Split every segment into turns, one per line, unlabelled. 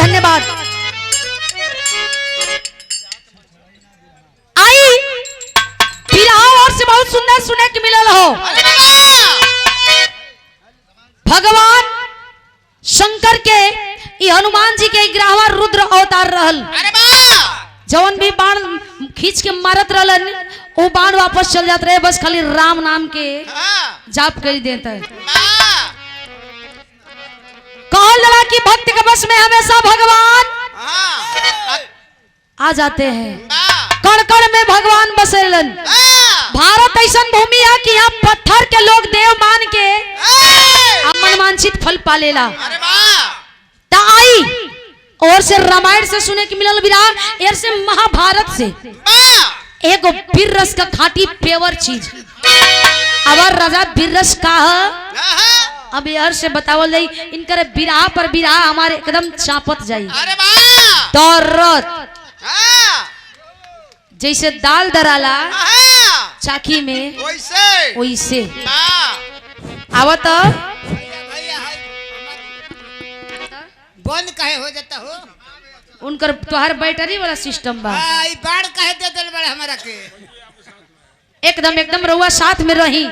धन्यवाद। आई बिरहा और से बहुत सुंदर सुने के मिलल हो। भगवान शंकर के हनुमान जी के 11वां रुद्र अवतार रहल। जवन भी बाण खींच के मारत रहलन वो बाण वापस चल जाते रहे, बस खाली राम नाम के जाप कर देता है। कहल लड़ा कि भक्त के बस में हमेशा भगवान आ जाते हैं। कण कण में भगवान बसेलन। भारत ऐसा भूमि है कि यहाँ पत्थर के लोग देव मान के मन वांछित फल पालेला। आई और से रामायण से सुने की मिलल बिरहा, एर से महाभारत से एगो वीर रस का खाटी पेवर चीज। अब राजा वीर रस का अब यार से बतावल जाई। इनकर बिरहा पर बिरहा हमारे एकदम चापत जाई। दौरत जैसे दाल दराला चाकी में वैसे आवत
बंद कहे हो जाता हो।
उनकर तोहर बैटरी वाला सिस्टम बा।
ई बाढ़ कहे दे दिल बड़ा हमारा के।
एकदम रहुआ साथ में रही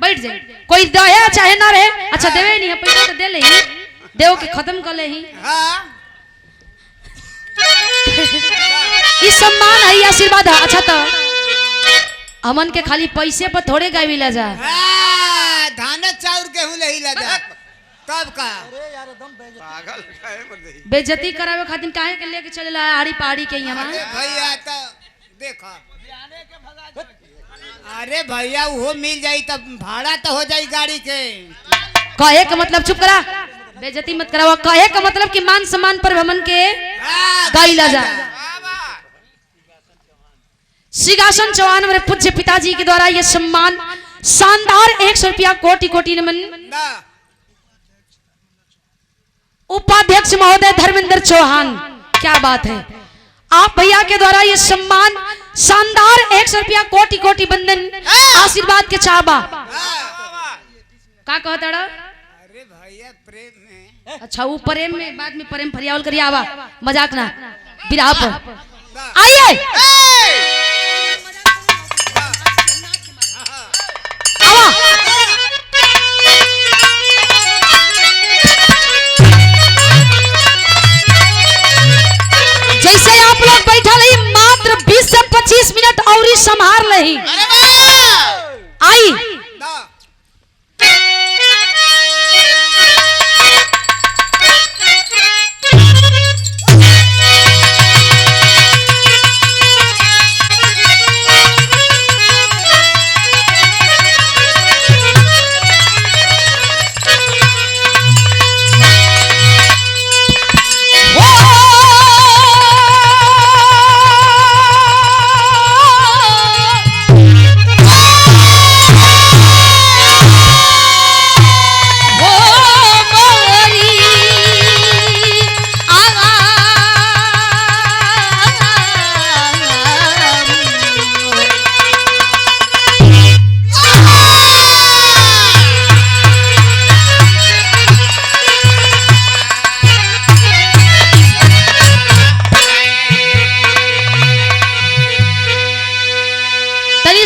बैठ जाए। कोई दया चाहे ना रहे। अच्छा देवे नहीं है पैसा तो दे ले ही, देव के खत्म कर ले ही। इस सम्मान है आशीर्वाद है। अच्छा तो अमन के खाली पैसे पर थोड़े गावी ला जा।
धान चाउर गेहूं ले ही ला जा तब का।
पागल काहे मत दे।
बेइज्जती करावे खातिर काहे के लेके चलेला आड़ी पहाड़ी के यहाँ।
भैया तो देखा अरे भैया वो मिल जाई तब भाड़ा तो हो जाई गाड़ी के।
कहे का मतलब चुप करा, बेइज्जती मत करावा। कहे का मतलब कि मान सम्मान पर भमन के गाइला जा। सिंहासन चौहान मेरे पूज्य पिताजी के द्वारा ये सम्मान शानदार 100 रुपया कोटि कोटि नमन। उपाध्यक्ष महोदय धर्मेंद्र चौहान, क्या बात है। आप भैया के द्वारा ये सम्मान शानदार 100 रुपया कोटि कोटि बंदन आशीर्वाद के चाहबा। का कहता
अरे भैया प्रेम में।
अच्छा वो प्रेम में बाद में प्रेम फरियावल करिए। आवा मजाक ना बिरहा पर आइए। जैसे आप लोग बैठा रही मात्र 20 से 25 मिनट और ही संभाल रही। आई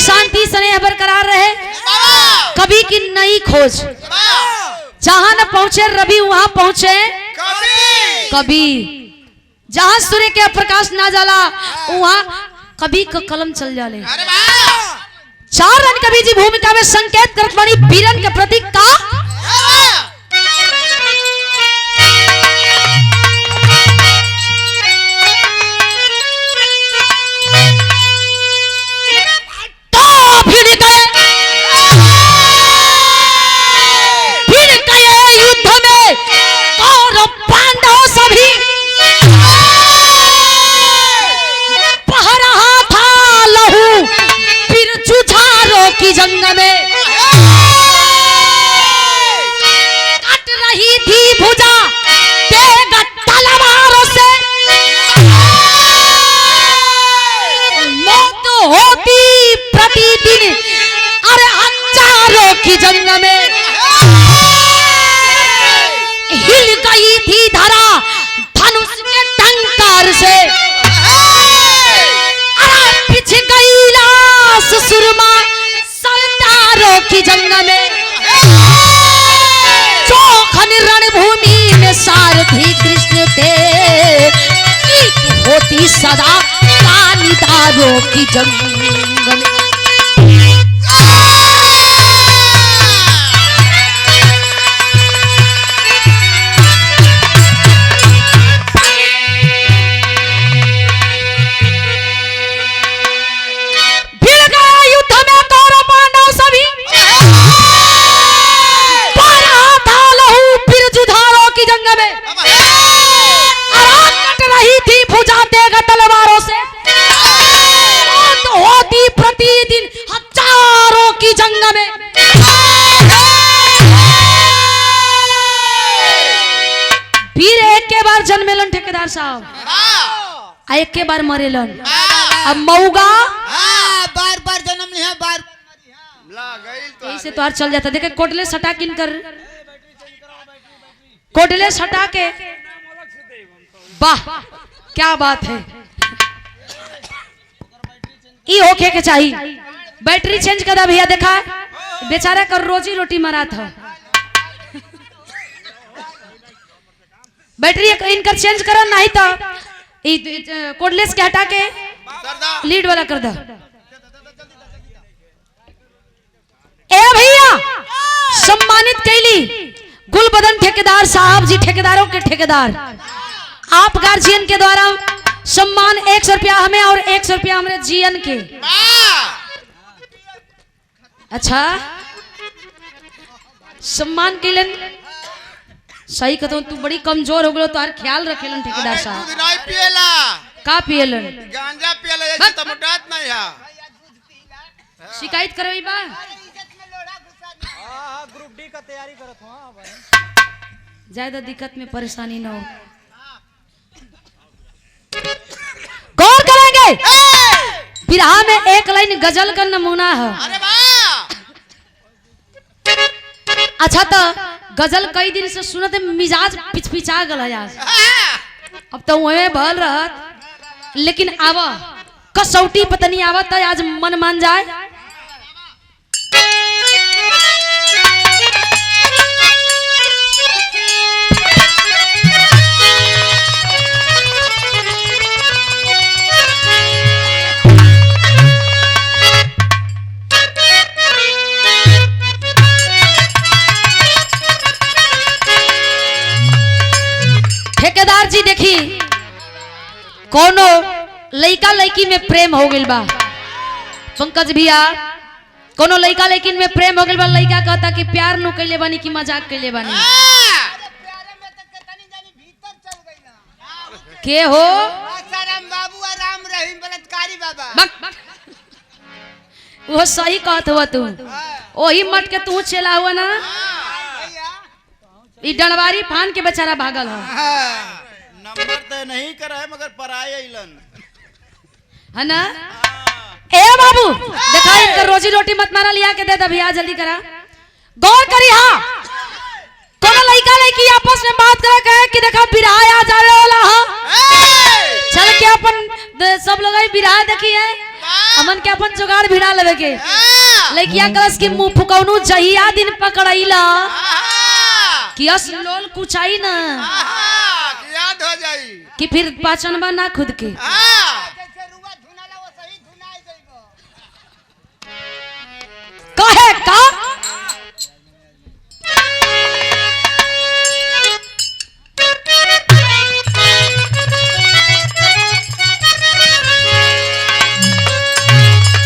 शांति स्नेह बरकरार रहे। कभी की नई खोज जहां न पहुंचे रवि वहां पहुंचे कभी। जहां सूर्य के प्रकाश ना जाला वहां कभी का कलम चल जाले। 4 रन कवि जी भूमिका में संकेत करत बनी वीरन के प्रतीक का। जंग में राधे कृष्ण थे होती सदा पानीदारों की जंग में। ठेकेदार साहब एक के बार मरेलन अब मऊगा
बार बार जन्म लिया बार
ऐसे तो चल जाता। देखे कोटले सटा किन कर कोटले सटा के वाह क्या बात है ई होके के चाहिए। बैटरी चेंज कर भैया देखा बेचारा कर रोजी रोटी मरा था। बैटरी इनकर चेंज करो नहीं तो कोडलेस के हटा के लीड वाला कर दो। ए भैया सम्मानित कैली गुलबदन ठेकेदार साहब जी, ठेकेदारों के ठेकेदार। आप गार्जियन के द्वारा सम्मान 100 रुपया हमें और 100 रुपया हमारे जीएन के। अच्छा सम्मान के लिए सही कहता हूँ, तू बड़ी कमजोर हो गलो तो यार ख्याल रखेलन ठेकेदार साहब।
दूध नहीं पिएला
का पिएलन?
गांजा पिएला जैसे तो मोटात नहीं है।
शिकायत करवाई बा
ग्रुप डी का तैयारी करत हूं।
ज्यादा दिक्कत में परेशानी ना हो। गौर करेंगे बिरहा में एक लाइन गजल का नमूना है।
अरे वाह
अच्छा तो गजल कई दिन से सुनते मिजाज पिचपिचा गल है आज। अब तो वह भल रहत लेकिन आवा कसौटी पतनी आवत है आज मन मान जाए। ठेकेदार जी देखी कोनो लइका लइकी में प्रेम हो गइल बा। पंकज भैया कोनो लइका लइकिन में प्रेम हो गइल बा। लइका कहता कि प्यार नु कइले बानी कि मजाक कइले बानी। के हो
आसाराम बाबू और राम रहीम बलात्कारी बाबा।
वो सही कहत हुआ तू ओही मट के तू चला हुआ ना। ई डणवारी फान के बेचारा भागल है।
नंबर तो नहीं करा है मगर पराए अइलन
है ना। ए बाबू देखा इनका रोजी रोटी मत मारा लिया के दे दे भैया जल्दी करा। गौर करी हां कोनो लइका लइकी आपस में बात करे कहे कि देखा बिरहा आ जावे वाला हां चल के अपन सब लोग बिरहा देखी है अमन के अपन जुगाड़ भिड़ा लेवे के। लइकिया कलस की मुंह फुकौनु जहिया दिन पकड़ैला कि अस लोल कुचाई ना
याद हो जाई
कि फिर पाचनबा ना खुद के।
जैसे रुआ धुनाला वो सही धुनाई जाइबो।
कहे का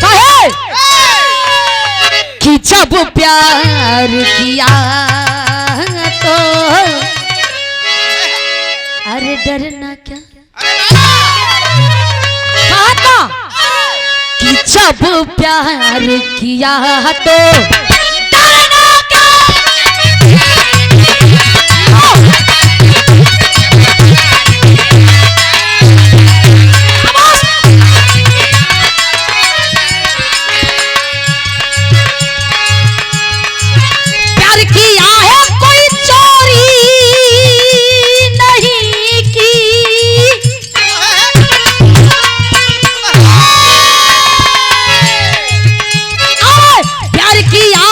कहे कि जब प्यार किया तो अरे डरना क्या कहा था कि जब प्यार किया तो डरना क्या। प्यार किया है कोई चोरी नहीं की। प्यार किया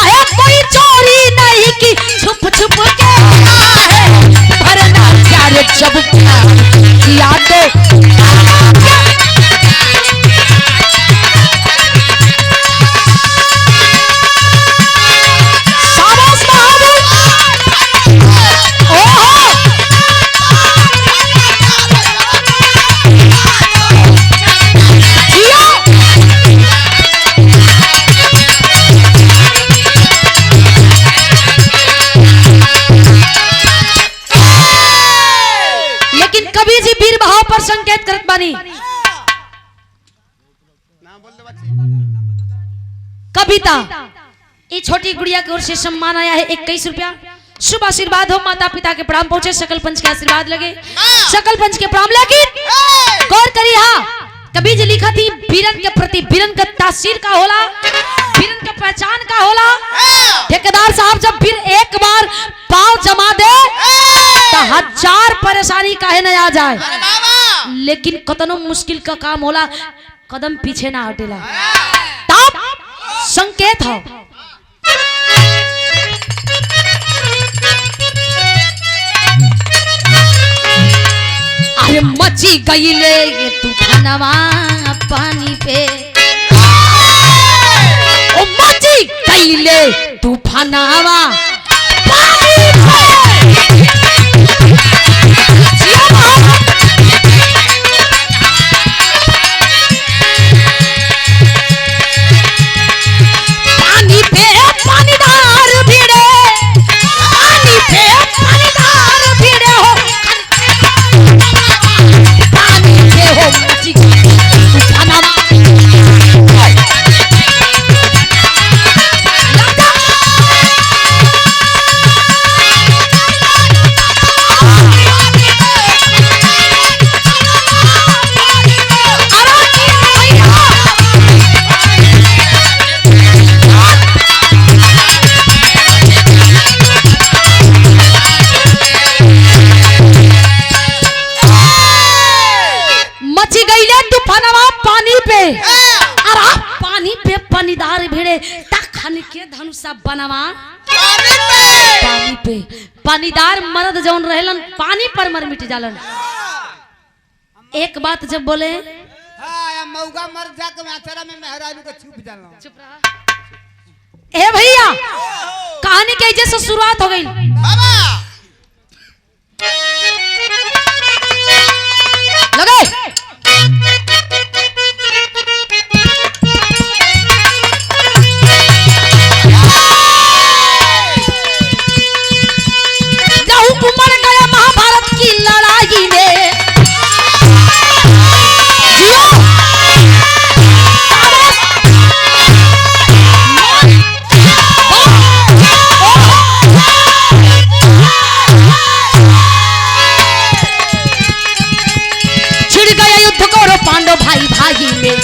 जब प्यार किया तो शाबाश बहादुर। ओहो जियो। लेकिन कवि जी वीर भाव पर संकेत करत बानी।
ना बोल दे बच्ची।
कविता ये छोटी गुड़िया की ओर से सम्मान आया है 21 रुपया। शुभ आशीर्वाद हो, माता पिता के प्रणाम पहुंचे, सकल पंच के आशीर्वाद लगे, सकल पंच के प्रणाम। लेकिन गौर करिए, हाँ कभी जी लिखा थी वीरन के प्रति वीरन का तासीर का होला, वीरन का पहचान का होला। ठेकेदार साहब जब फिर एक बार पांव जमा दे तो 1000 परेशानी काहे न आ जाए,
अरे बाबा
लेकिन कतनो मुश्किल का काम होला कदम पीछे ना हटेला। तब संकेत हो अरे मची गईले ये तूफानवा पानी पे, ओ मची गईले तूफानवा पानी पे। जिया बाबा। पानी पे पानीदार भिड़े, पानी पे पानीदार भिड़े हो, पानी पे हो मची तूफानवा। मची गईले तूफानवा पानी पे, अरे पानी पे पानीदार भिड़े तखन के धनुषा बनवा। पानी पे पानीदार मर्द जौन रहेलन पानी पर मर मिट जालन। एक बात जब बोले
हाँ मौगा मर जाके माथरा में मेहरारू को छुप जाना।
चुप रहा। ए भैया कहानी के जैसे शुरुआत हो गई।
बाबा
लगे लहू उमड़ गया महाभारत की लड़ाई में। जियो। छिड़ गया युद्ध कौरव पांडव भाई भाई में।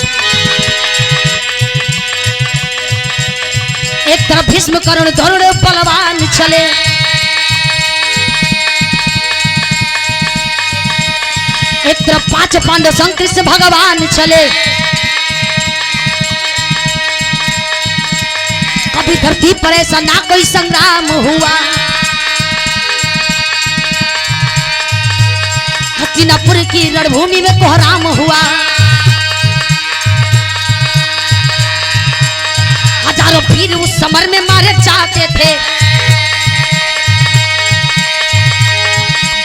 एक तरफ भीष्म कर्ण धनुर बलवान चले, एक तरफ 5 पांडव संग कृष्ण भगवान चले। कभी धरती पर ऐसा ना कोई संग्राम हुआ। हस्तिनापुर की रणभूमि में कोहराम हुआ। हजारों वीर उस समर में मारे जाते थे।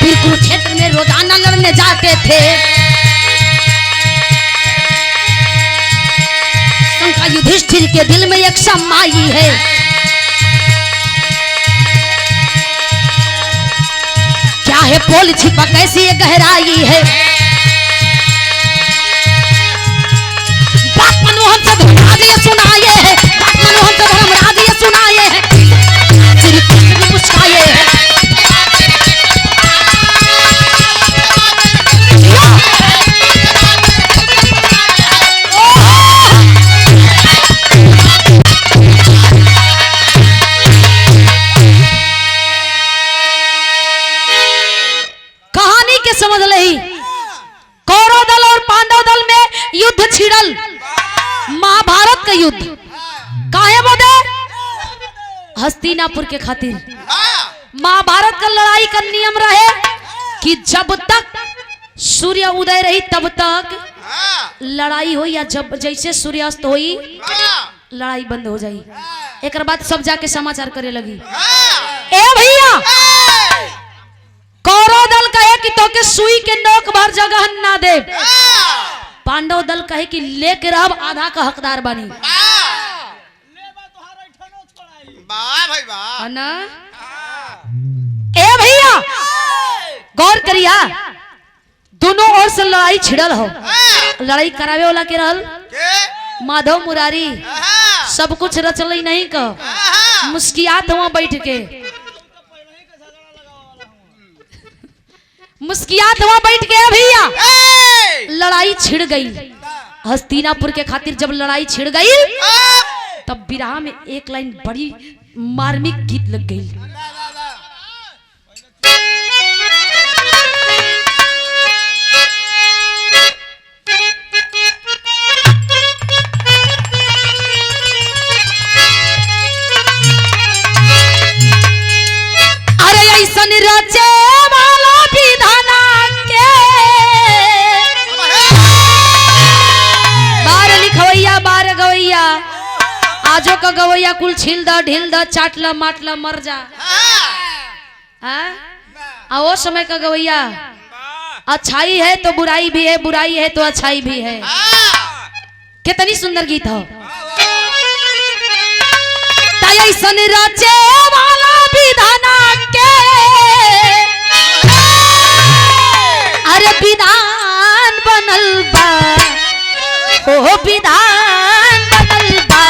वीर कुरुक्षेत्र में रोजाना लड़ने जाते थे। शंका युधिष्ठिर के दिल में एक समाई है। क्या है पोल छिपा कैसी ये गहराई है। बात मनोहर से धर्मराज ये सुनाए है, बात मनोहर से धर्मराज ये सुनाए है। श्री कृष्ण भी मुस्काए है। कहानी के समझ लही। कौरव दल और पांडव दल में युद्ध छिड़ल, महाभारत का युद्ध। काहे बोले? हस्तिनापुर के खातिर। महाभारत का लड़ाई का नियम रहे कि जब तक सूर्य उदय रही तब तक
हाँ,
लड़ाई हो, या जब जैसे सूर्यास्त हुई
हाँ,
लड़ाई बंद हो जाई। एक बाद सब जाके समाचार करे लगी,
हाँ,
ए भैया
ए,
कौरव दल कहे कि तो के सुई के नोक भर जगह ना दे,
हाँ,
पांडव दल कहे कि लेके रहब आधा का हकदार बानी।
वाह भाई वाह,
है ना? ए भैया गौर करिया, दोनों ओर से लड़ाई छिड़ल हो।
हाँ,
लड़ाई करावे वाला के रहल
के,
माधव मुरारी,
हाँ,
सब कुछ रचल नहीं का,
हाँ,
मुस्कियात हुआ बैठ के, मुस्कियात हुआ बैठ के भैया।
ए,
लड़ाई छिड़ गई हस्तिनापुर के खातिर। जब लड़ाई छिड़ गई
हाँ,
तब बिरहा में एक लाइन बड़ी मार्मिक गीत लग गई। अरे ऐसन रचे वाला विधाना के, बार लिखवैया बार गवैया, आजो का गवैया कुल छिल द ढिल द चाटला माटला मर जा। हाँ? आ वो समय का गवैया, अच्छाई है तो बुराई भी है, बुराई है तो अच्छाई भी है।
हाँ,
कितनी सुंदर गीत हो। ऐसन रचे वाला विधाना के, अरे विधान बनल बा, ओ विधान बनल बा,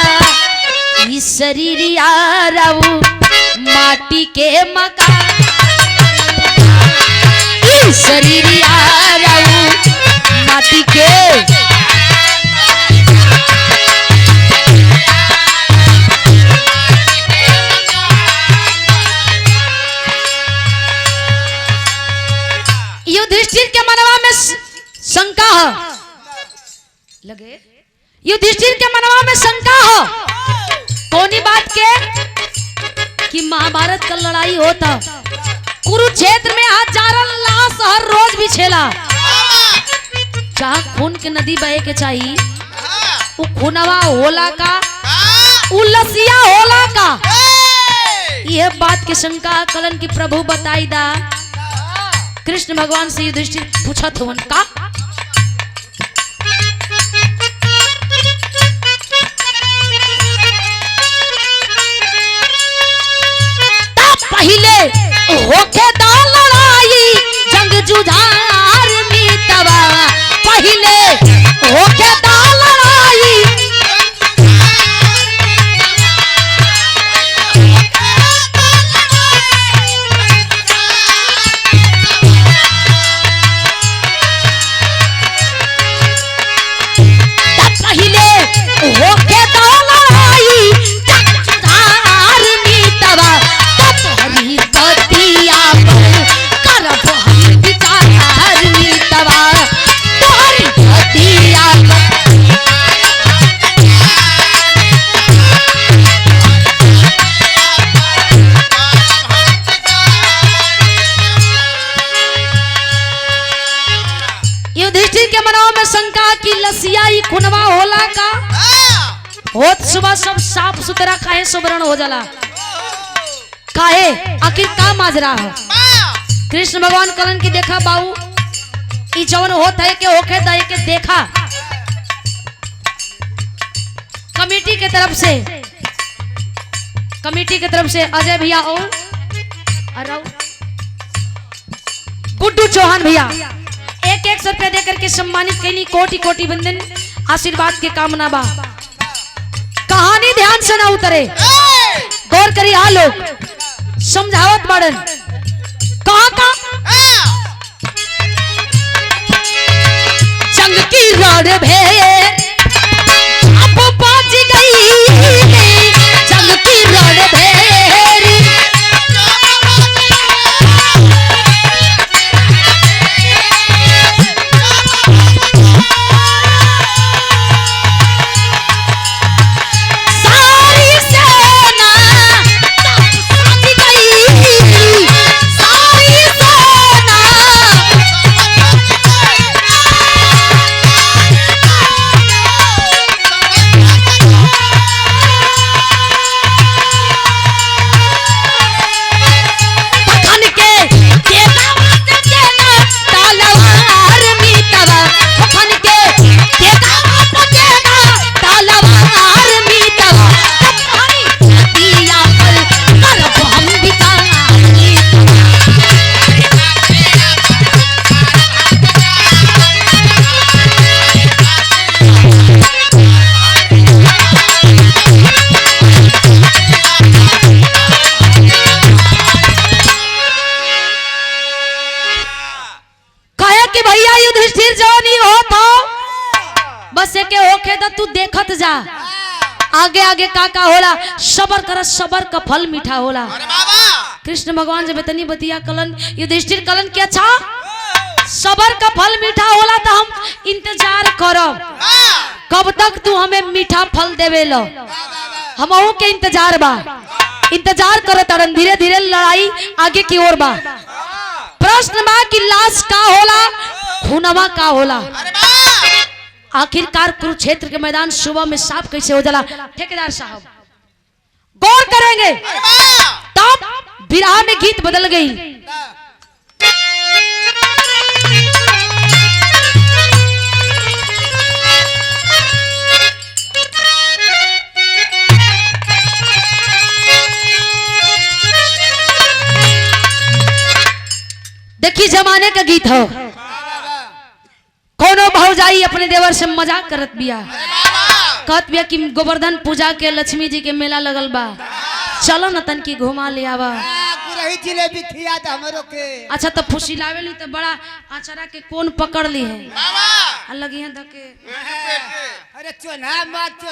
ई शरीरिया रऊ माटी के मकान, ई शरीरिया रऊ माटी के। युधिष्ठिर के मनवा में शंका है लगे, युधिष्ठिर के मनवा में शंका है कौनी बात के कि महाभारत का लड़ाई होता, कुरुक्षेत्र में हजारों लाश हर रोज बिछेला, जहाँ खून के नदी बहे के चाहिए वो खूनवा होला का, वो लसिया होला का। यह बात की शंका कलन की प्रभु बताई दा। कृष्ण भगवान से युधिष्ठिर पूछत हुवन का, पहले होके दा लड़ाई जंग जुझार मीतवा, पहले होके दा लड़ाई, होके दा लड़ाई जंग जुझार मीतवा, तोहरी बतिया पर करब हम विचार मीतवा, तोहरी बतिया पर। युधिष्ठिर के मनवा में शंका की लसिया ई खुनवा होला का, होत सुबह सब साफ सुथरा काहे सुबरण हो जाला, काहे आखिर का माजरा है। कृष्ण भगवान कलन की देखा बाऊ ई जवन होत है के होके दे के देखा। कमेटी के तरफ से अजय भैया और गुड्डू चौहान भैया 1-1 रुपया देकर के सम्मानित कैली। कोटि कोटि वंदन, आशीर्वाद के कामना बा। कहानी ध्यान से ना उतरे, गौर करी। आ लोग समझावत बड़न कहा का जंग की रड़ भेड़ अब बाज गई, जंग की रड़ भेड़ सारी सेना सब सज गई, सारी सेना कि भैया युधिष्ठिर जवान ही हो था बस एके होके तो तू देखत जा आगे आगे का होला सबर कर सबर का फल मीठा होला।
अरे बाबा
कृष्ण भगवान जब इतनी बतिया कलन युधिष्ठिर कलन के अच्छा सबर का फल मीठा होला तो हम इंतजार करब कब तक तू हमें मीठा फल देवे लो हमहू के इंतजार बा इंतजार करत अड़न धीरे धीरे लड़ाई आगे की ओर बा। प्रश्न बा कि लाश का होला खूनवा का होला।
अरे बाबा
आखिरकार कुरुक्षेत्र के मैदान सुबह में साफ कैसे हो जाला ठेकेदार साहब गौर करेंगे।
अरे बाबा
तब विराह में गीत बदल गई। देखी जमाने का गीत हो कोनो भौजाई अपने देवर से मजाक करत बिया कहत बिया कि गोवर्धन पूजा के लक्ष्मी जी के मेला लगल बा चलो न तन की घुमा ले आवा।
रही जिलेबी खिया था हमरो के।
अच्छा तो फुसिलावे ली तो बड़ा आचरा के कौन पकड़ ली है
बाबा
लगी है धके।
अरे चोना मत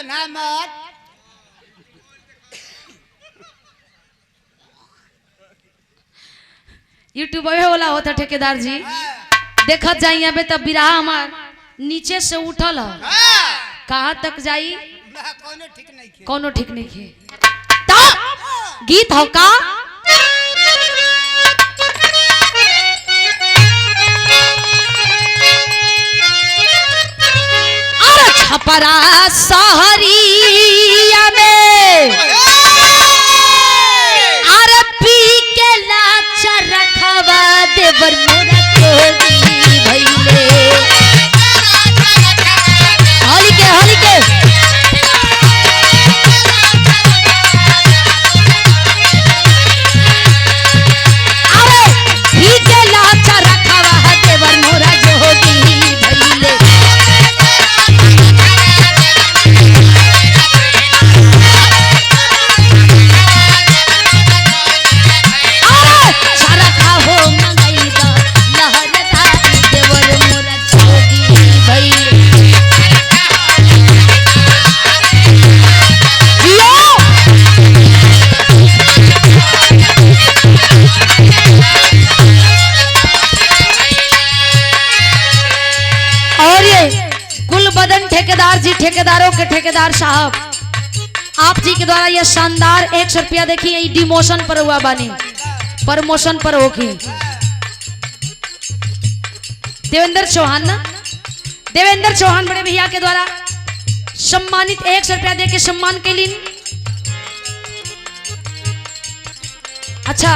यूट्यूब होला होता ठेकेदार जी देखत जाइए बे तब बिराह हमार नीचे से उठल कहाँ तक जाई कोनो ठीक नहीं खे। तब गीत हो का अरे छपरा सहरिया में अरे पी के लाचा रखवा देवर मोरा कोरी भइले होली के अरे पी के लाचा रखवा देवर मोरा जोगी भइले। ठेकेदार जी ठेकेदारों के ठेकेदार साहब आप जी के द्वारा यह शानदार 100 रुपया देखिए डिमोशन पर हुआ बानी प्रमोशन पर होगी। देवेंद्र चौहान ना देवेंद्र चौहान बड़े भैया के द्वारा सम्मानित 100 रुपया दे के सम्मान के लिए। अच्छा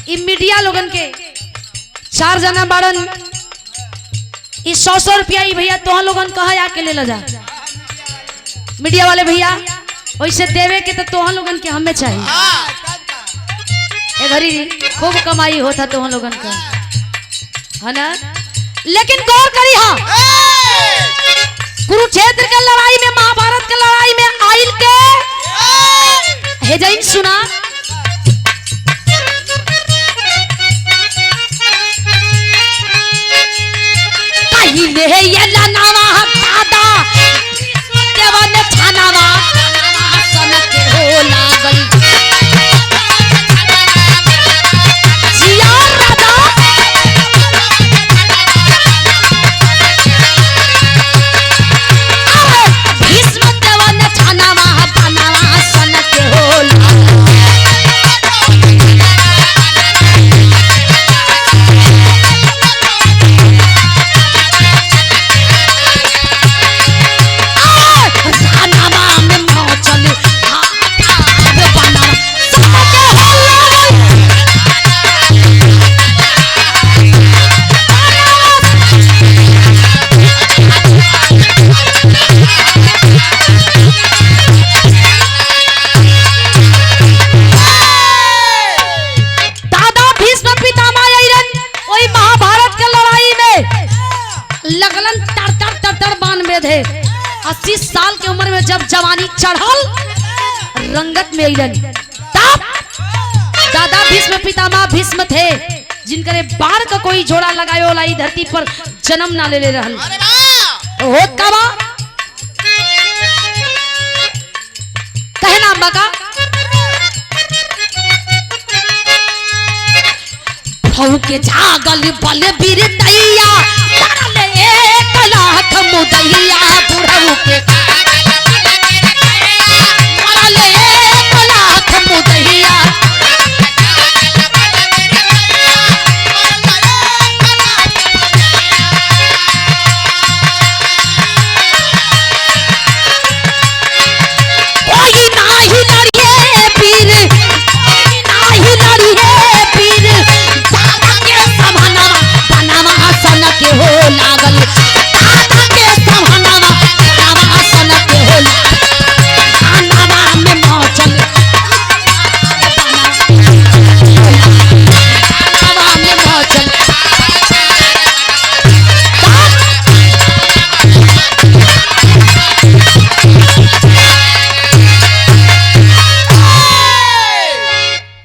इ मीडिया लोगन के 4 जना बाड़न इस 100 रुपया भैया तो लोगन कहा आके ले ला जा मीडिया वाले भैया वैसे देवे के तो लोगन के हमें चाहिए ए घड़ी खूब कमाई होता तो लोगन का है ना। लेकिन गौर करी हाँ कुरुक्षेत्र के लड़ाई में महाभारत के लड़ाई में आइल के हे जैन सुना ये लनावा दादा देवन छानावा सन के हो लागल जिया राजा भीष्म देवन छानावा बनावा सन के हो लागल। लगलन तर बान में थे 80 साल की उम्र में जब जवानी चढ़ल रंगत में अइलन तब दादा भीष्म पितामह भीष्म थे जिनकरे बाढ़ का कोई जोड़ा लगायो ला ई धरती पर जन्म ना ले रहल। तो होत का बा कहना बका हऊ के जागल बलबीर दैया मारले 1 लाख मुदैया बुढ़ऊ के मारले 1 लाख मुदैया। कोई नाही लड़िए पीर कोई नाही लड़िए पीर बाबा के समानवा बनवा सन के हो लागल बाबा के समानवा बनवा सन के हो लागल बनवा में मौजल बनवा में मौजल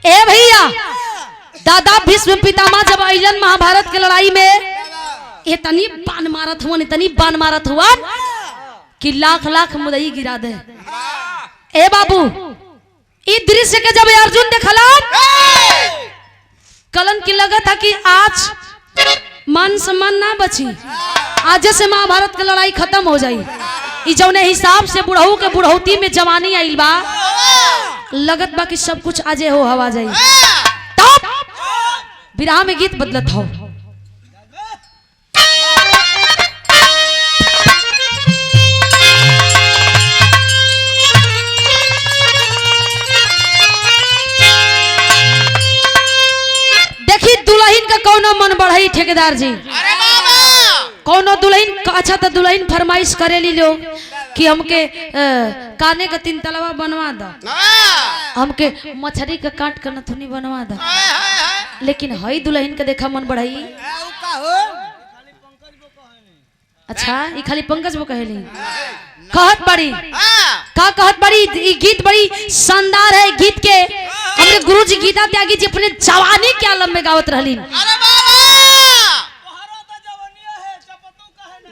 ए भैया दादा भीष्म पितामह जब अइलन महाभारत के लड़ाई में इतनी बाण मारत हुआ कि लाख लाख मुदई गिरा दे। ए बाबू ई दृश्य के जब अर्जुन देखला कलन की लगा था कि आज मान सम्मान ना बची, आज से महाभारत के लड़ाई खत्म हो जाई। ई जौने हिसाब से बुढ़ऊ के बुढ़ौती में जवानी आइल बा लगत बा कि सब कुछ आजे हो हवा जाई। तब विराह में गीत बदलत हो। देखी दुल्हन का कौनो मन बढ़ाई ठेकेदार जी, कौनो दुल्हन अच्छा तो दुल्हन फरमाइश करेली लो कि हमके काने का 3 तलवा बनवा दो, हमके मछली का काट कर नथुनी बनवा दो। लेकिन हई दुल्हन के देखा मन बढ़ाई। अच्छा ये खाली पंकज वो कहेली कहत बड़ी का कहत बड़ी। ये गीत बड़ी शानदार है। गीत के हमरे गुरु जी गीता त्यागी जी अपने जवानी के आलम में गावत रहली।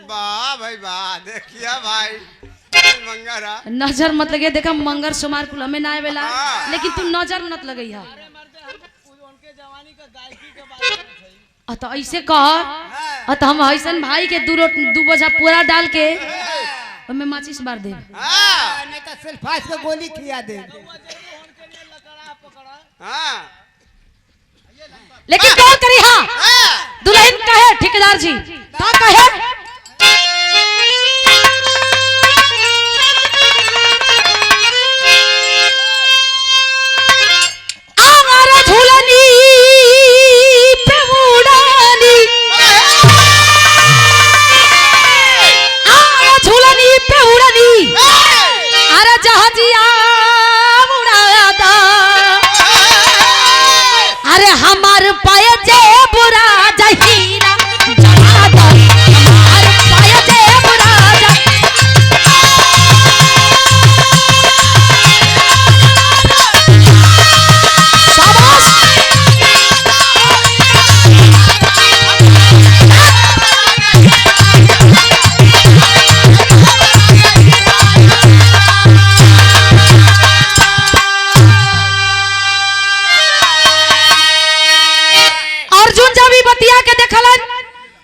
वाह भाई वाह, देखिया भाई मंगरा
नजर मत लगे। देखा मंगर सुमार कुल हमें ना आवेला, लेकिन तू नजर मत लगई तो ऐसे कह तो हम ऐसन भाई के 2 बोझा पूरा डाल के हमें माचिस मार दे,
नहीं तो सल्फास का गोली खिया दे।
लेकिन कौन करी हाँ दुल्हन कहे ठेकेदार जी का कहे झूलनी पे उड़ानी झूलनी पे उड़ानी अरे जहाजिया उड़ादा अरे हमार पाए जे बुरा जहीरा जहादा हमार पाए जे बुरा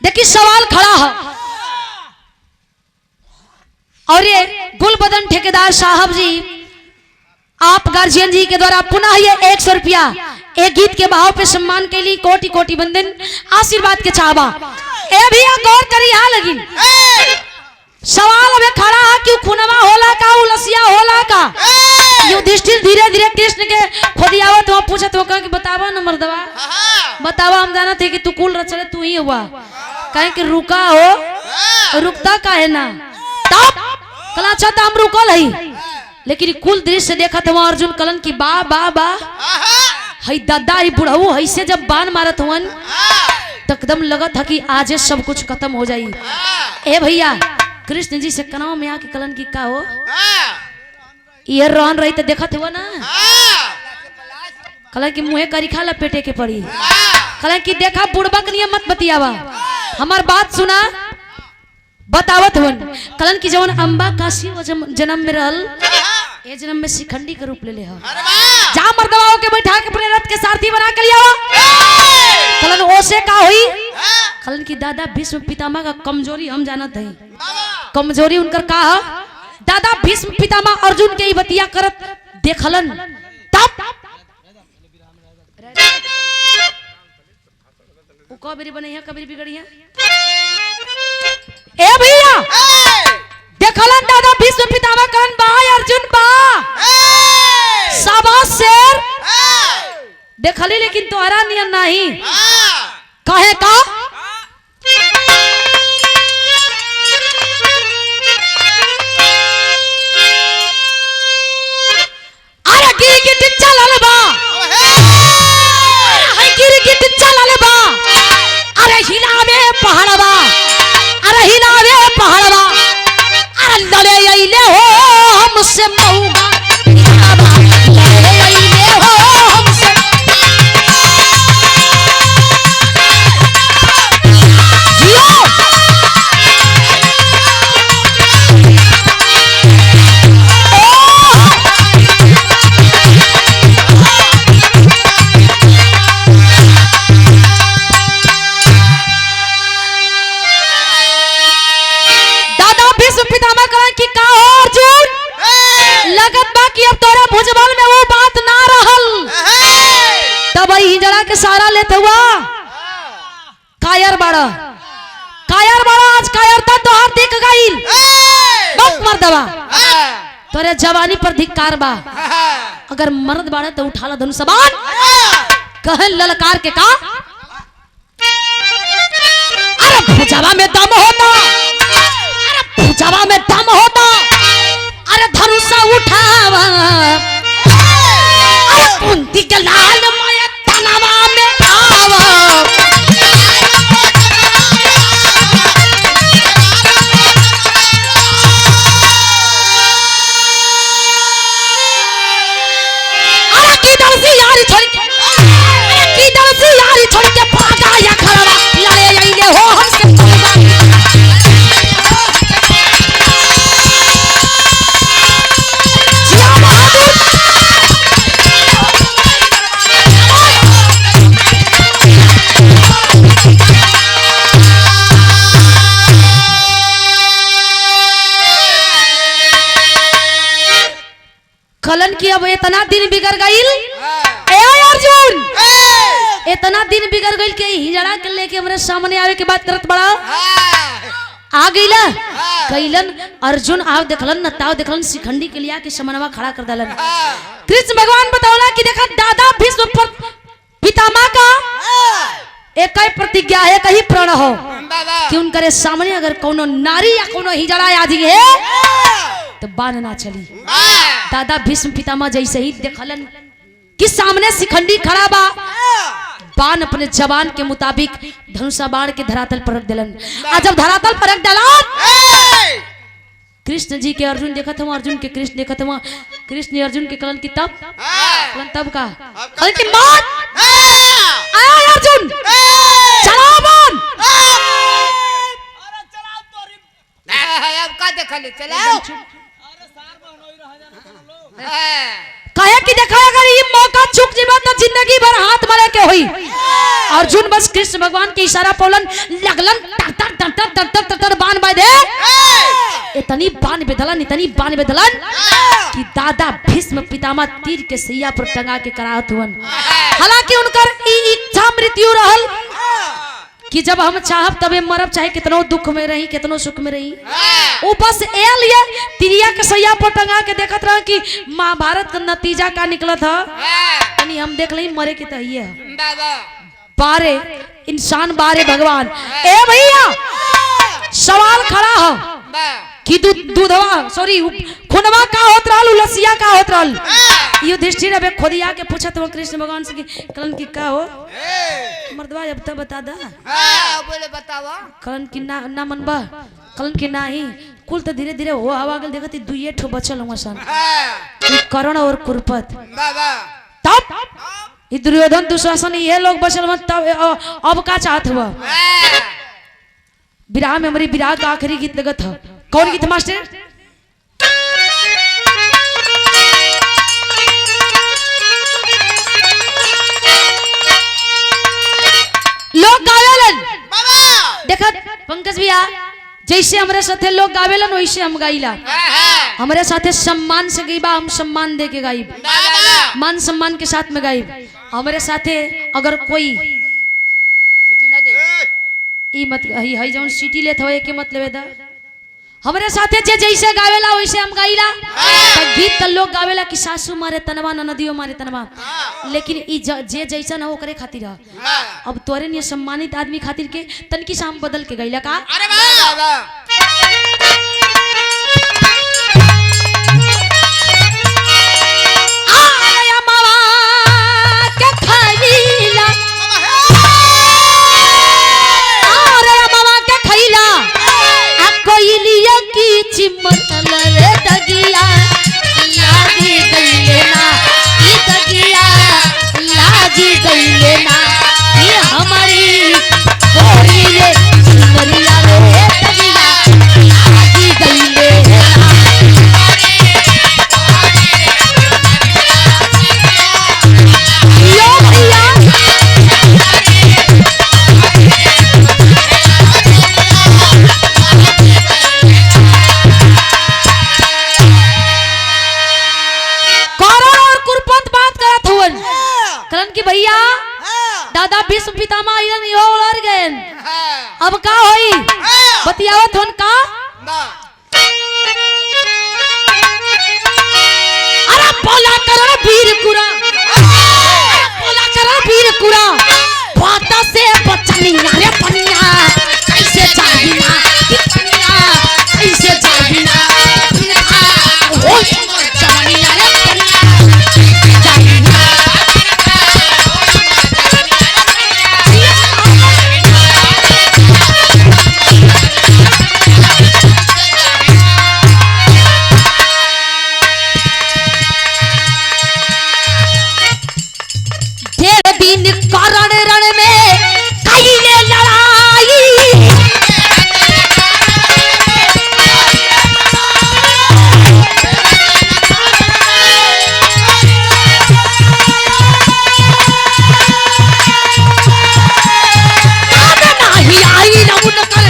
देखी सवाल खड़ा है। और ये गुलबदन ठेकेदार साहब जी आप गार्जियन जी के द्वारा पुनः ये 100 रुपया एक गीत के भाव पे सम्मान के लिए कोटि कोटि बंदन आशीर्वाद के चाहबा। ए भैया गौर करी हा लगी सवाल अबे खड़ा है कि खुनवा होला का उलसिया होला का। युधिष्ठिर धीरे धीरे कृष्ण के खोदियावत हो पूछत हो कि बतावा न मर्दवा बतावा, हम जाना थे कि तू कुल रचले तू ही हुआ कहे कि रुका हो रुकता काहे ना। तब कला चाहता हम रुकल है, लेकिन कुल दृश्य देखा था अर्जुन कलन की बा बा बा हई दादा ही बुढ़ऊ हई से जब बाण मारत हुवन तो एकदम लगा था कि आज सब कुछ खत्म हो जाई। ए भैया कृष्ण जी से कनाव में आके कलन की का हो ये रहन रही तो देखत हुआ ना कलन की मुँहे करी खा लपेटे के पड़ी कहले कि देखा बुड़बक नियम मत बतियावा, हमार बात सुना बतावत हुन। कहलन कि जवन अम्बा काशी वो जन्म में रहल ए जन्म में शिखंडी के रूप ले ले जा मर्दवाओं के बैठा के अपने रथ के सारथी बना के लिया। कहलन ओसे का हुई? कहलन कि दादा भीष्म पितामह का कमजोरी हम जानत हई। कमजोरी उनकर का है? दादा भीष्म पितामह अर्जुन के ही बतिया करत देखलन तब वो कबरी बने है कबरी बिगड़ी है। ए भैया देखलन दादा भीष्म पितामह करन बा अर्जुन बा शाबाश शेर देखली, लेकिन तोहरा नियन नहीं कहे का अरे गिरगिट चलल बा, अरे गिरगिट चलल बा, अरे हिलावे पहाड़वा, अरे हिलावे पहाड़वा, अरे लड़े अइले हो हमसे मऊगा हिलावा, लड़े अइले हो हमसे जियो। दादा भीष्म पितामह कहलन कि का हो अर्जुन, लगत बा कि अब तोरा भुजबल में वो बात ना रहल। तब हिजड़ा के सारा लेत हुआ कायर बड़ा, कायर बड़ा, आज कायरता तो हर दिख गईल। बहुत मर्दवा तोरे जवानी पर धिक्कार बा, अगर मर्द बाड़े तो उठा ला धनुष बाण कहल ललकार के का अरे भुजवा में दम होता, अरे भुजवा में दम होता, अरे धनुष उठावा, अरे कुंती के लाल माया तनवा में आवा, अरे किधर से यारी छोड़ के, अरे किधर से यारी छोड़ के भागा या खड़ा लड़े अइले हो हमसे मऊगा। जिया बहादुर कलन की अब इतना दिन बिगड़ गईल। ए अर्जुन इतना दिन बिगड़ गईल के हिजड़ा के लेके हमरे सामने आवे के बात करत बड़ा आ गईला। कैलन अर्जुन आव देखलन न ताव देखलन शिखंडी के लिया के समनवा खड़ा कर दलन। कृष्ण भगवान बतावला कि देखा दादा भीष्म पितामह का एक ही प्रतिज्ञा है, एक ही प्रण हो कि उनके सामने अगर कोनो नारी या कोनो हिजड़ा आदि है तो बाण ना चली। दादा भीष्म पितामह जैसे ही देखलन कि सामने शिखंडी खड़ा बा, बाण अपने जवान के मुताबिक धनुषा बाण के धरातल पर रख दिलन। आ जब धरातल पर रख दिलन कृष्ण जी के अर्जुन देखत हुआ, अर्जुन के कृष्ण देखत हुआ, कृष्ण अर्जुन के कलन की तब का कलन की मार आया अर्जुन चलाओ बाण।
अब का देखले चलाओ
कहे कि देखा अगर ये मौका चूक जीवा तो जिंदगी भर हाथ मरे के हुई। अर्जुन बस कृष्ण भगवान के इशारा पौलन लगलन तर बाण बांधे, इतनी बाण बेदलन कि दादा भीष्म पितामह तीर के सैया पर टंगा के कराहत हुवन। हालांकि उनकर इच्छा मृत्यु रहल कि जब हम चाहब तबे मरब, चाहे कितनो दुख में रही कितनो सुख में रही। वो बस ए लिए तिरिया के सैया पर टंगा के देखत रह कि महाभारत का नतीजा का निकला था। यानी हम देख ली मरे की तहिए बारे इंसान बारे भगवान। ए भैया सवाल खड़ा हो कि दूधवा सॉरी खुनवा का होत रहल, उलसिया का होत रहल। युधिष्ठिर अबे खोदिया के पूछत हो कृष्ण भगवान से कि कलन की का हो मर्दवा अब तक बता दा।
बोले बतावा
कलन की ना मनबा, कलन की नाही कुल तो धीरे धीरे हो हवा गल देखत दुइये ठो बचल हुआ सन करण और कुरपत। तब ये दुर्योधन दुशासन ये लोग बचल मत अब का चाहत हुआ विराह में हमारी विराह का आखिरी गीत लगत है। कौन गीत मास्टर? लोग गावेलन देखा पंकज भैया, जैसे हमारे साथे लोग गावेलन वैसे हम गाइला। हमारे साथे सम्मान से गईबा, हम सम्मान दे के गाइब, मान सम्मान के साथ में गाइब। हमारे साथे अगर कोई ई मत हई जौन सिटी लेत हो के मत लेवे दा। हमारे साथे जे जैसे गावेला वैसे हम गाइला। गीत त लोग गावेला कि सासू मारे तनवा ननदियो मारे तनवा, लेकिन ई जे जैसा ना ओकरे खातिर अब तोरे ने सम्मानित आदमी खातिर के तनकी से हम बदल के गाइला का।
अरे वाह
भीष्म पितामह आइलन यो उड़र गए। अब का होई बतियावत होन का। अरे बोला करो वीर कुरा, बोला करो वीर कुरा, बाता से बचनिया रे पनिया कैसे जागिना कि पनिया कैसे जागिना ओ जवानिया रे पनिया जागिना। कारण रण में कई ने लड़ाई, नहीं आई न उनकर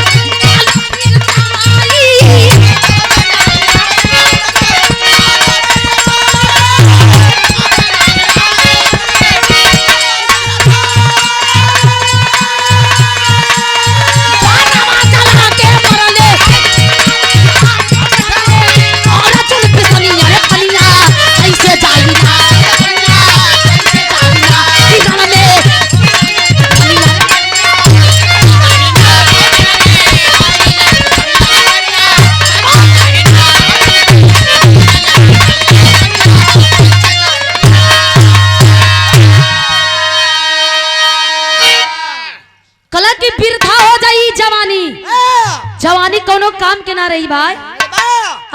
जवानी कोनो काम के ना रही भाई।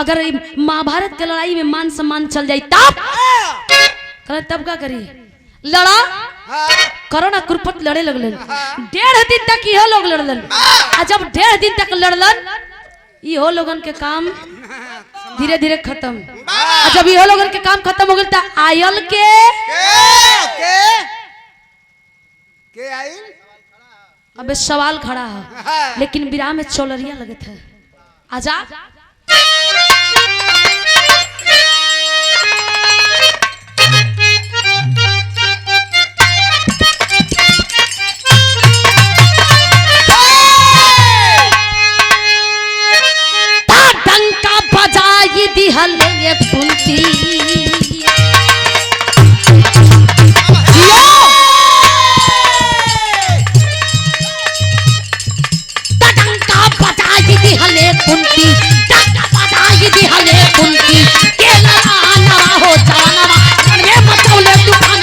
अगर महाभारत के लड़ाई में मान सम्मान चल जाए तब का करी लड़ा करो ना कुरपत लड़े लगलन। 1.5 दिन तक इहो लोग लड़लन। जब 1.5 दिन तक लड़लन इहो लोगन के काम धीरे धीरे खत्म। जब इहो लोगन के काम खत्म हो गल त आयल के
आयल
अब सवाल खड़ा है, लेकिन विराह में चौलरिया लगत है। आजा डंका बजाई दिहल ये कुंती हले कुंती डंका बजाई दी हले कुंती के लड़ाना हो जाना रे मचौले तूफान।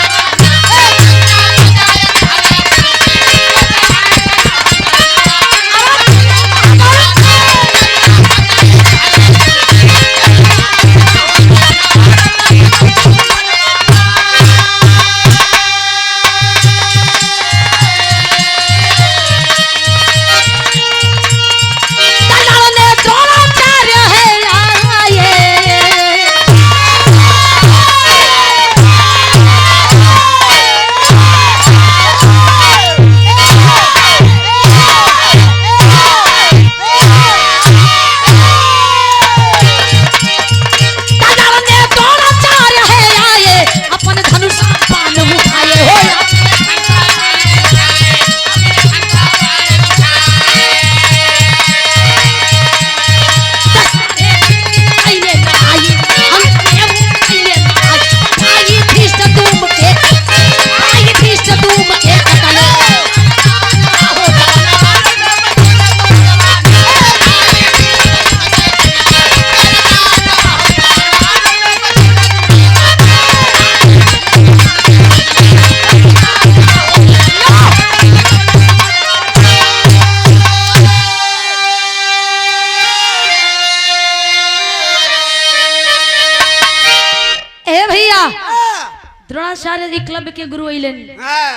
द्रोणाचार्य एकलव्य के गुरु अइलन
हाँ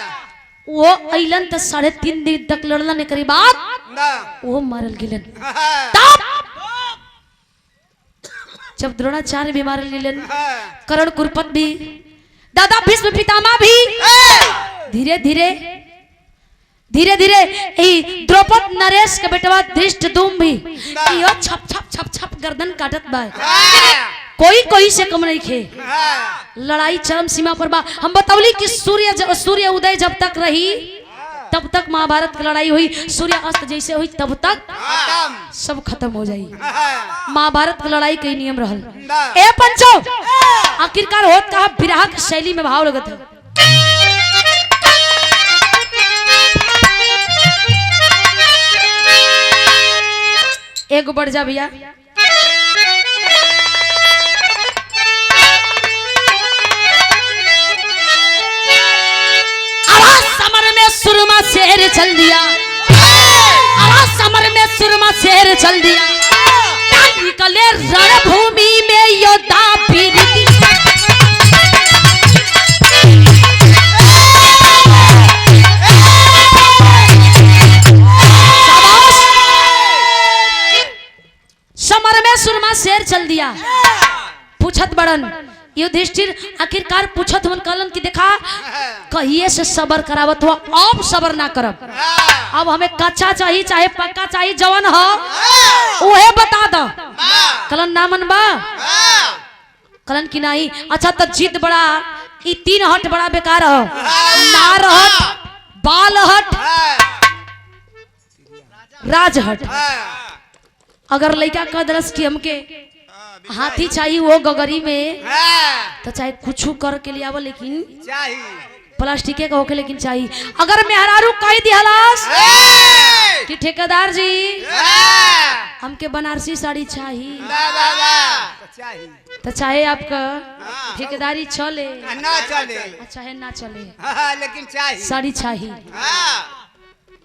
वो अइलन तो 3.5 दिन तक लड़लन करी बात
ना
वो मारल गिलन
हाँ
तब जब द्रोणाचार्य भी मारल गिलन
हाँ
कर्ण कुरुपत भी दादा भीष्म पितामह भी धीरे धीरे धीरे धीरे द्रौपद नरेश के बेटवा धृष्टद्युम्न भी यो छप छप छप छप गर्दन काटत बा कोई कोई से कम नहीं खे लड़ाई चरम सीमा पर बा। हम बतौली कि सूर्य उदय जब तक रही तब तक महाभारत की लड़ाई हुई, सूर्य अस्त जैसे हुई तब तक सब खत्म हो जाई। महाभारत की लड़ाई कई नियम रहल। ए पंचो आखिरकार होत कहा विरह की शैली में भाव लगत है। एक बढ़ जा भैया सुरमा शेर चल दिया, समर में सुरमा शेर चल दिया, निकले रणभूमि में योद्धा पीड़ित। समर में सुरमा शेर चल दिया। पूछत बड़न युधिष्ठिर आखिरकार पूछत हुन कलन की देखा कहिए से सबर करावत हुआ, अब सबर ना करब, अब हमें कच्चा चाहिए चाहे पक्का चाहिए, जवन हो उहे बता दो। कलन ना मनबा, कलन की नहीं, अच्छा तो जिद बड़ा, ई 3 हट बड़ा बेकार हो, नार हट, बाल हट, राज हट। अगर लड़का कह दरस की हमके हाथी चाहिए वो गगरी में तो चाहे कुछ कर के लिए आवो, लेकिन प्लास्टिक का होके लेकिन चाहिए। अगर मेहरारू कह दिहलास कि ठेकेदार जी हमके बनारसी साड़ी चाहिए तो चाहे आपका ठेकेदारी चले
ना चले,
चाहे ना चले,
लेकिन चाहिए,
साड़ी चाहिए।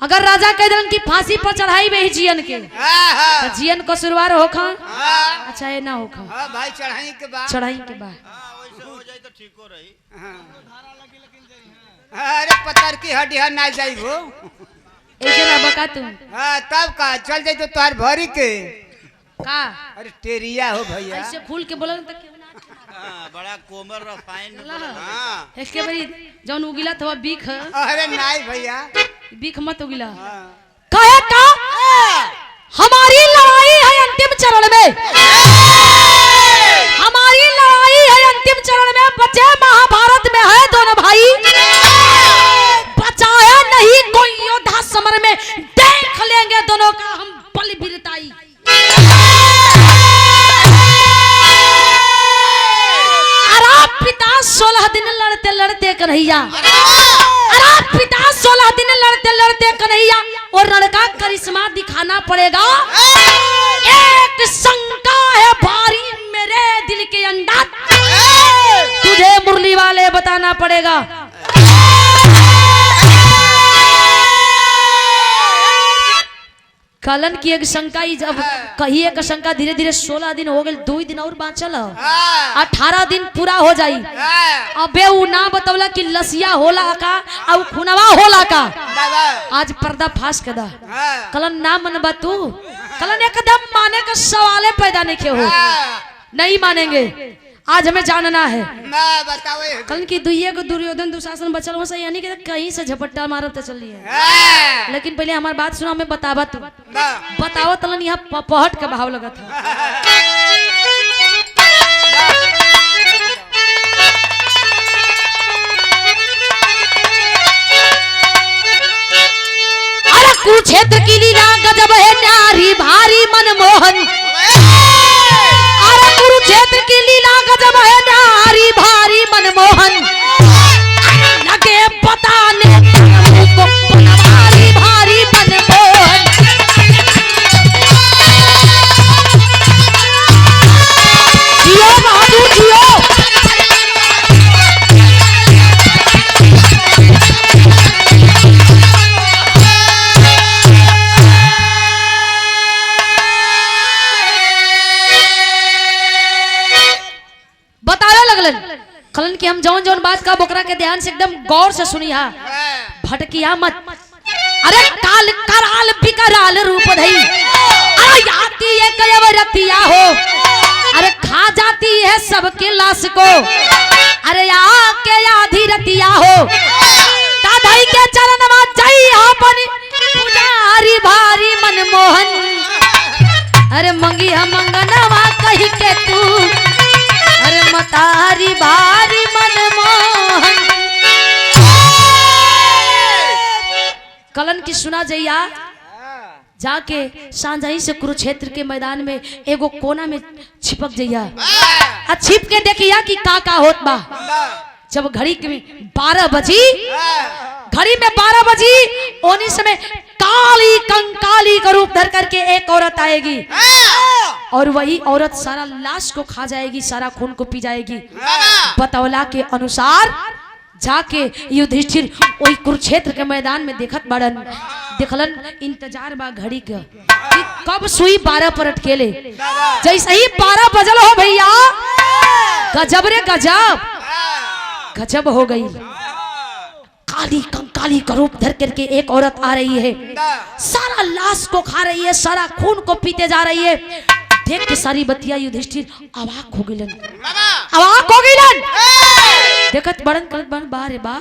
अगर राजा कह दिलन कि फांसी पर चढ़ाई में ही जियन के तो जियन को शुरुआत होखा, अच्छा है ना होखा
भाई चढ़ाई के बाद,
चढ़ाई के बाद
वैसे हो जाए तो ठीक हो रही।
अरे पत्थर की हड्डी ना जाई वो
ऐसे ना बका तुम।
हाँ तब का चल जाए तो तुहार भरी के
का
अरे टेरिया हो भैया,
ऐसे खुल के बोलन तो क्यों ना
बड़ा कोमल रफाइन।
इसके बारी जौन उगिला तो बीख,
अरे नहीं भैया
बीख मत उगिला। कहे का हमारी लड़ाई है अंतिम चरण में, हमारी लड़ाई है अंतिम चरण में, बचे महाभारत में है दोनों भाई, बचाया नहीं कोई योद्धा समर में, देख लेंगे दोनों का हम बल वीरताई। पिता 16 दिन लड़ते लड़ते कन्हैया, पिता 16 दिन लड़ते लड़ते कन्हैया, और लड़का करिश्मा दिखाना पड़ेगा। एक शंका है भारी मेरे दिल के अंदर, तुझे मुरली वाले बताना पड़ेगा। कलन की एक शंका ही जब कही एक शंका धीरे धीरे 16 दिन हो गए, 2 दिन और बाँचल, 18 दिन पूरा हो जाई। अबे उ ना बतौला कि लसिया होला का और खुनवा होला का, आज पर्दा फाश कर दा। कलन ना मनबा तू, कलन एकदम माने का सवाले पैदा नहीं हो, नहीं मानेंगे, आज हमें जानना है। कल की दुइये को दुर्योधन दुशासन बचल हो सही, यानी कि कहीं से झपट्टा मारो तो चलिए, लेकिन पहले हमारी बात सुनो, हमें बतावा तू बताओ तलन यहाँ पहट के भाव लगा था। अरे कुरुक्षेत्र की लीला गजब है न्यारी भारी मनमोहन, कुरुक्षेत्र की लीला गजब है नारी भारी मनमोहन, लगे बताने भारी भारी मनमोहन। जियो बहादुर जियो, कलन कि हम जौन जौन बात का बोकरा के ध्यान से एकदम गौर से सुनिया, भटकिया मत। अरे काल कराल बिकराल रूप धई, अरे आती है कयवरतिया हो, अरे खा जाती है सबके लाश को, अरे आके आधी रतिया हो, दादाई के चरण में जाई अपन पुजारी भारी मनमोहन, अरे मंगी हम मंगनवा कही के तू, अरे मतारी भारी मनमोहन। कलन की सुना जइया, जाके सांझाई से कुरुक्षेत्र के मैदान में एगो कोना में छिपक जइया, आ छिप के देखिया कि का होत बा। जब घड़ी में 12 बजी, घड़ी में 12 बजी, ओनी समय काली कंकाली का रूप धर करके एक औरत आएगी, और वही औरत सारा लाश को खा जाएगी, सारा खून को पी जाएगी। बतौला के अनुसार जाके युधिष्ठिर वही कुरुक्षेत्र के मैदान में देखत बड़न, देखलन इंतजार बा घड़ी का कि कब सुई 12 पर अटकेले। जैसे ही 12 बजल हो भैया, गजब रे गजब, गजब हो गई। काली कंकाली का रूप धर करके एक औरत आ रही है, सारा लाश को खा रही है, सारा खून को पीते जा रही है। देख के सारी बतिया युधिष्ठिर अवाक हो गइलन, अवाक हो गइलन। देखत बड़न कलत बन बारे बा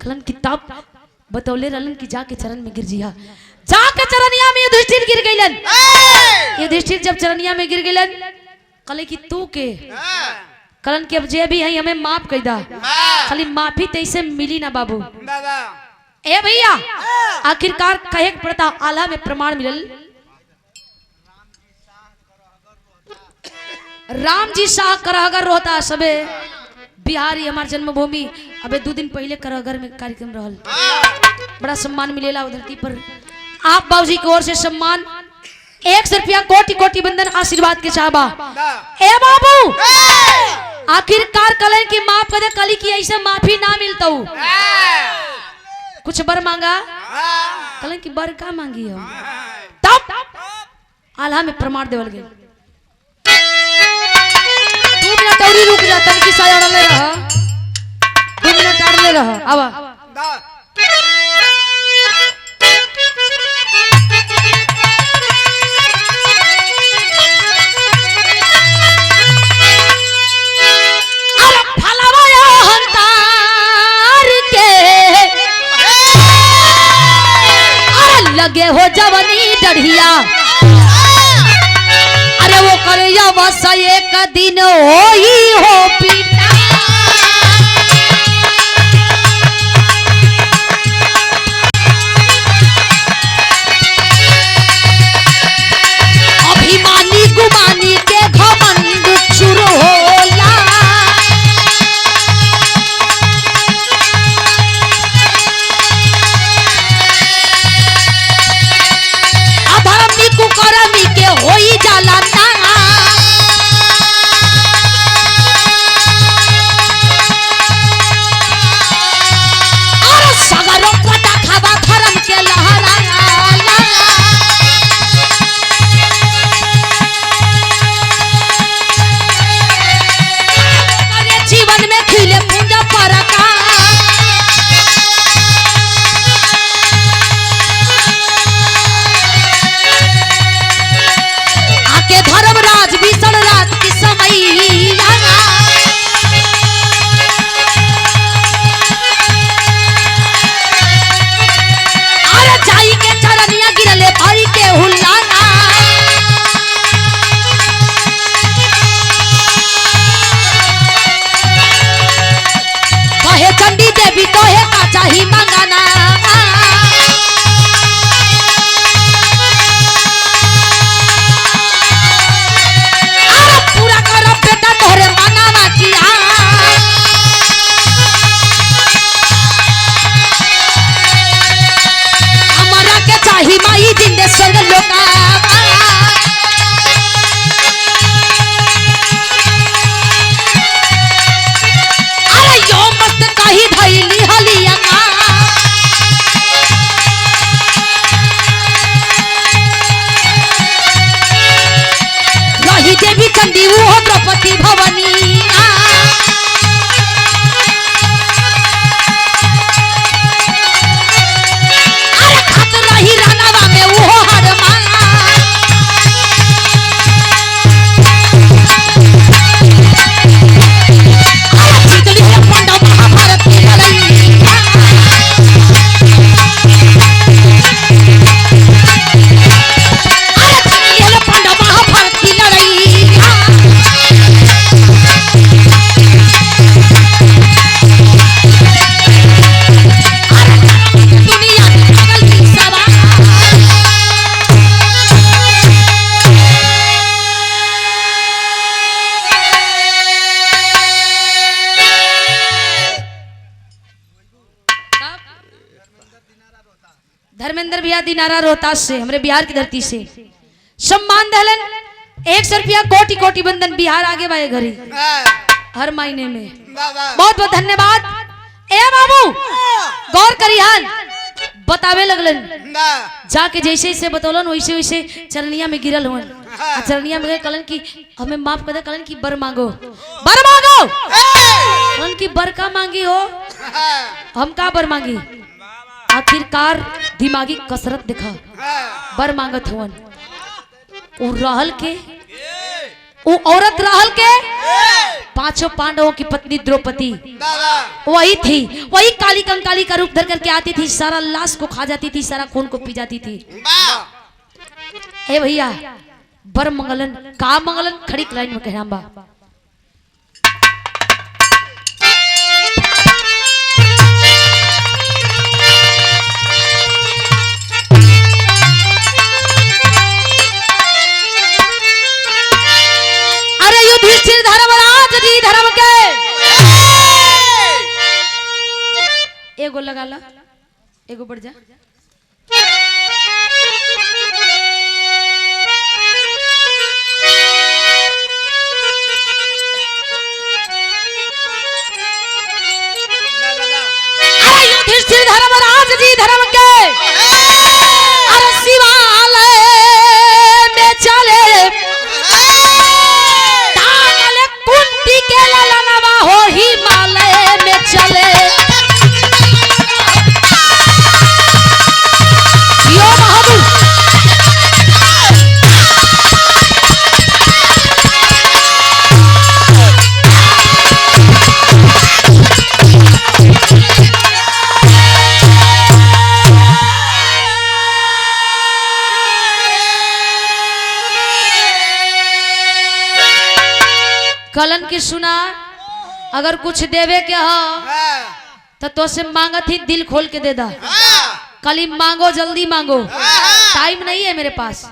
कलन किताब बतौले रहलन कि जाके चरण में गिर जिया, जाके चरनिया में युधिष्ठिर गिर गइलन। युधिष्ठिर जब चरनिया में गिर गइलन, कले कि तू के, कलन के अब जे भी है हमें माफ कर दा, खाली माफी तैसे मिली ना बाबू। ए भैया आखिरकार कहे पड़ता, आला में प्रमाण मिलल, राम जी शाह करहगर रोहता सबे बिहारी हमार जन्मभूमि। अबे 2 दिन पहले करहगर में कार्यक्रम रहल, बड़ा सम्मान मिलेला धरती पर। आप बाबूजी की ओर से सम्मान 100 रुपया कोटि कोटि बंदन आशीर्वाद के चाहबा। ए बाबू आखिरकार कलन की माफ कर दे, कली की ऐसे माफी ना मिलता हूँ। कुछ बर मांगा, कलन की बर का मांगी हो, तब आल्हा में प्रमाण देवल गए। 2 मिनट और रुक जा, तन की साया अड़ले रह, 2 मिनट अड़ले रह। आवा लगे हो जवनी डढ़िया, अरे वो करे बस एक दिन होई हो पीटा, अभिमानी गुमानी के घमंड शुरू होला, करमी के होई जाला ना, और सगरों पटा खावा धर्म के लहरा, अरे जीवन में खिले पूजा परका, धर्मराज भीषण रात की समय, अरे जाई के चरनिया गिरले भाई के हुल्लाना, कहे चंडी देवी तोहे का चाही मंगाना, माई जिंदे स्वर्ग लोका, अरे यो मस्त कही धैली हलिया, रही देवी चंडी वो द्रौपदी भवनी, दिनारा रोहतास से, हमरे बिहार की धरती से सम्मान दहलन 100 रुपया कोटि कोटि बंधन बिहार आगे बाए घरी हर महीने में। बहुत बहुत धन्यवाद। ए बाबू गौर करिहन बतावे लगलन जाके जैसे जैसे बतौलन वैसे वैसे चरनिया में गिरल हुन। चरनिया में कलन की हमें माफ कर दे, कलन की बर मांगो कलन की बर का मांगी हो, हम का बर मांगी। आखिरकार दिमागी कसरत दिखा बर मांगत हुन। वो रहल के वो औरत रहल के पांचों पांडवों की पत्नी द्रौपदी वही थी, वही काली कंकाली का रूप धर करके आती थी, सारा लाश को खा जाती थी, सारा खून को पी जाती थी। ए भैया बर मंगलन का मंगलन खड़ी लाइन में कहना बा। धर्मराज जी धर्म के एगो लगा ला, एगो बढ़ जा। युधिष्ठिर धर्मराज जी धर्म के अरे शिवालय में चले के ललनवा हो हिमालय में चले। यो बहादुर कलन की सुना, अगर कुछ देवे के हो तो से मांगत ही दिल खोल के दे दा। कली मांगो जल्दी मांगो, टाइम नहीं है मेरे पास।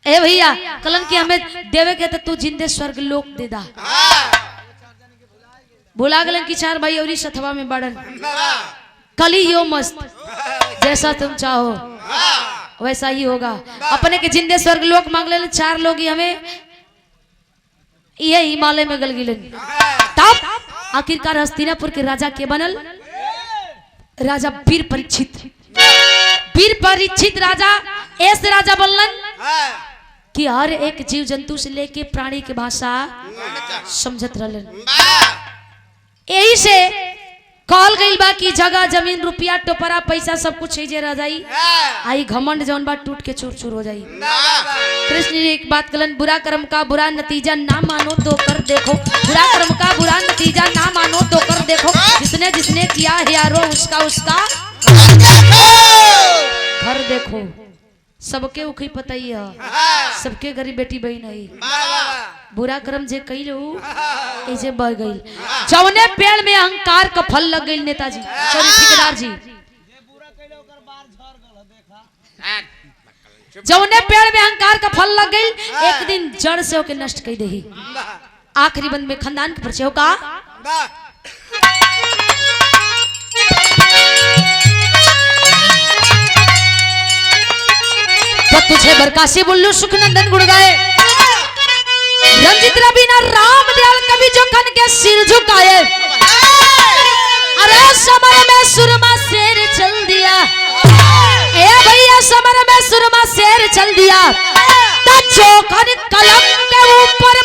ए भैया कलन की हमें देवे के तो तू जिंदे स्वर्ग लोक दे दा। भुला गलन की 4 भाई और सथवा में बढ़न कली यो मस्त, जैसा तुम चाहो वैसा ही होगा। अपने के जिंदे स्वर्ग लोक मांग ले 4 लोग ही हमें ये हिमालय में गल गिलन। तब आखिरकार हस्तिनापुर के राजा के बनल राजा वीर परीक्षित। वीर परीक्षित राजा ऐसे राजा बनलन कि हर एक जीव जंतु से लेके प्राणी के भाषा समझत रहलन। यही से कहल गइल बा कि जगह जमीन रुपया टोपरा पैसा सब कुछ है जे रह जाई, आई घमंड जौन बा टूट के चूर चूर हो जाई। कृष्ण जी एक बात कलन, बुरा कर्म का बुरा नतीजा ना मानो तो कर देखो। बुरा कर्म का बुरा नतीजा ना मानो तो कर देखो। जिसने जिसने किया है यारो उसका उसका घर देखो। सबके उखी पता ही है, सबके गरीब बेटी बहन है। बुरा कर्म जे कइलो ऐसे बह गई। जौने पेड़ में अहंकार का फल लग गई नेताजी सॉरी ठेकेदार जी, जौने पेड़ में अहंकार का फल लग गई एक दिन जड़ से होके नष्ट कर देही। आखिरी बंद में खानदान के परिचय का तो तुझे बरकासी बुल्लू सुख नंदन गुड़ गाए। रंजित रवीना राम दयाल कवि जो कन के सिर झुकाए। अरे समर में सुरमा शेर चल दिया, ए भैया समर में सुरमा शेर चल दिया। तो चौखन कलम के ऊपर